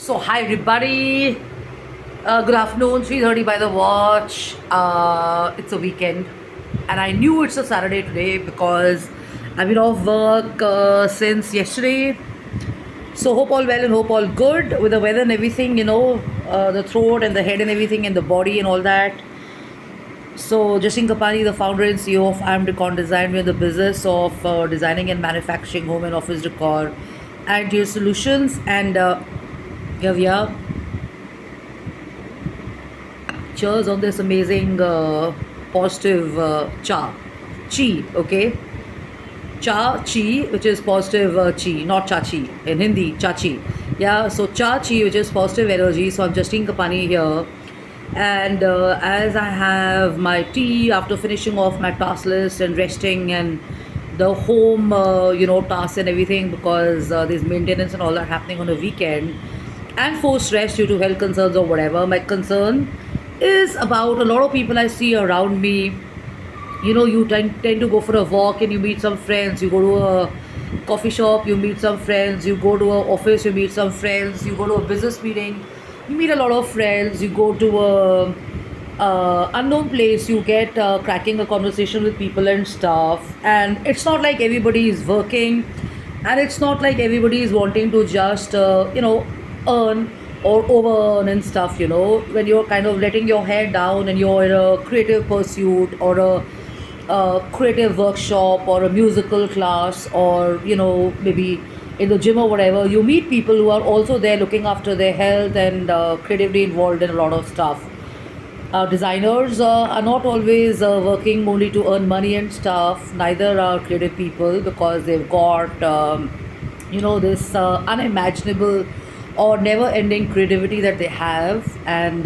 So hi everybody. Good afternoon. 3:30 by the watch. It's a weekend, and I knew it's a Saturday today because I've been off work since yesterday. So hope all well and hope all good with the weather and everything. The throat and the head and everything and the body and all that. So Jashin Kapani, the founder and CEO of I'm Decon Design, we're in the business of designing and manufacturing home and office decor and interior solutions. And here we are. Cheers on this amazing positive chi, okay? Cha chi, which is positive chi, not chachi in Hindi, chachi. Yeah, so cha chi, which is positive energy. So I'm Justine Kapani here, and as I have my tea after finishing off my task list and resting and the home, tasks and everything because there's maintenance and all that happening on a weekend and forced rest due to health concerns or whatever. My concern is about a lot of people I see around me. You tend to go for a walk and you meet some friends. You go to a coffee shop, you meet some friends. You go to an office, you meet some friends. You go to a business meeting, you meet a lot of friends. You go to a unknown place, you get cracking a conversation with people and stuff. And it's not like everybody is working, and it's not like everybody is wanting to just earn or over earn and stuff. When you're kind of letting your hair down and you're in a creative pursuit or a creative workshop or a musical class, or maybe in the gym or whatever, you meet people who are also there looking after their health and creatively involved in a lot of stuff. Designers are not always working only to earn money and stuff. Neither are creative people, because they've got this unimaginable or never ending creativity that they have. And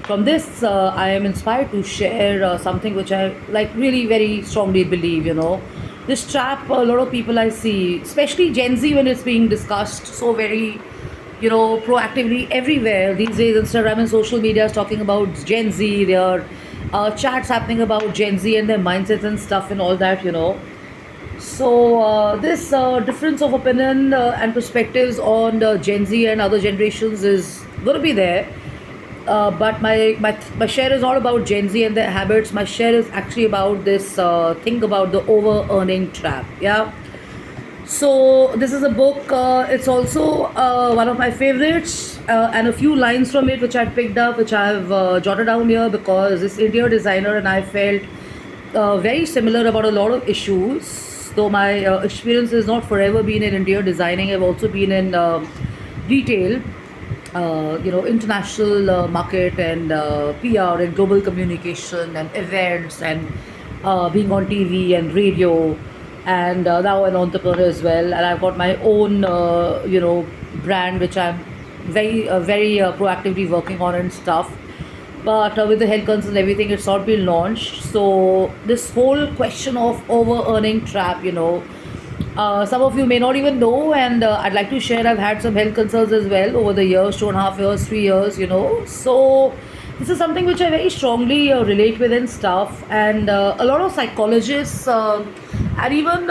from this, I am inspired to share something which I like really very strongly believe. This trap, a lot of people I see, especially Gen Z, when it's being discussed so very proactively everywhere these days. Instagram and social media is talking about Gen Z. There are chats happening about Gen Z and their mindsets and stuff and all that. So this difference of opinion and perspectives on the Gen Z and other generations is going to be there. But my share is not about Gen Z and their habits. My share is actually about this thing about the over earning trap. Yeah. So this is a book. It's also one of my favorites, and a few lines from it which I picked up, which I have jotted down here, because this interior designer and I felt very similar about a lot of issues. Though my experience has not forever been in interior designing, I've also been in retail, international market and PR and global communication and events and being on TV and radio, and now an entrepreneur as well. And I've got my own, brand which I'm very proactively working on and stuff. But with the health concerns and everything, it's not been launched. So this whole question of over earning trap, some of you may not even know, and I'd like to share. I've had some health concerns as well over the years, 2.5 years, 3 years. So this is something which I very strongly relate with and stuff. And a lot of psychologists and even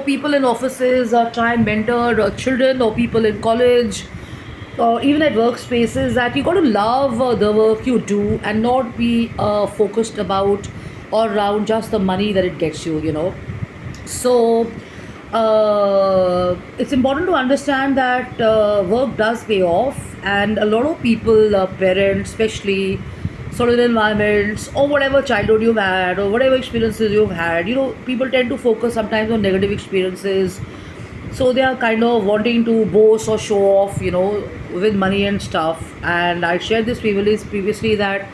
people in offices try and mentor children or people in college or even at workspaces, that you got to love the work you do and not be focused about or around just the money that it gets you. So it's important to understand that work does pay off, and a lot of people, parents especially, solid environments or whatever childhood you've had or whatever experiences you've had, people tend to focus sometimes on negative experiences. So they are kind of wanting to boast or show off, with money and stuff. And I shared this previously that